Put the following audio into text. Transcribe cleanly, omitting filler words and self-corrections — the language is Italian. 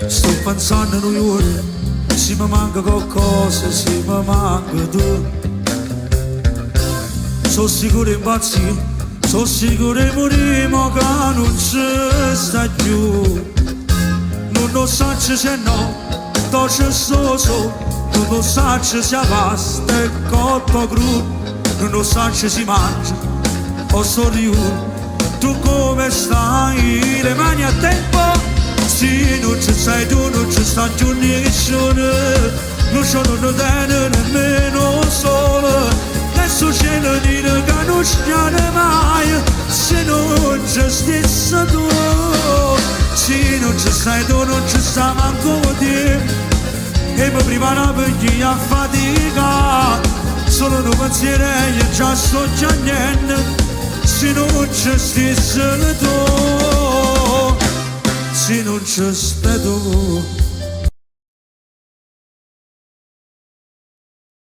sto pensando a New York, se mi manca qualcosa, se mi manca tu. Sono sicuro di impazzire, sono sicuro di morire, ma che non ci stai più. Non lo so se no, dolce so, non lo so se pasta e coppa cruda, non lo so se si mangia o sorriuto. Tu come stai? Le mani a tempo? Sì, non ci sei tu, non ci sta più nessuno. Non sono bene nemmeno solo. Adesso c'è da dire che non c'è mai. Se non ci stessa tu. Sì, non ci sei tu, non ci sta manco te. E mi prepara per chi ha fatica. Solo un pensiero e già sto già niente. Se non ci stesse tu, se non ci stai tu.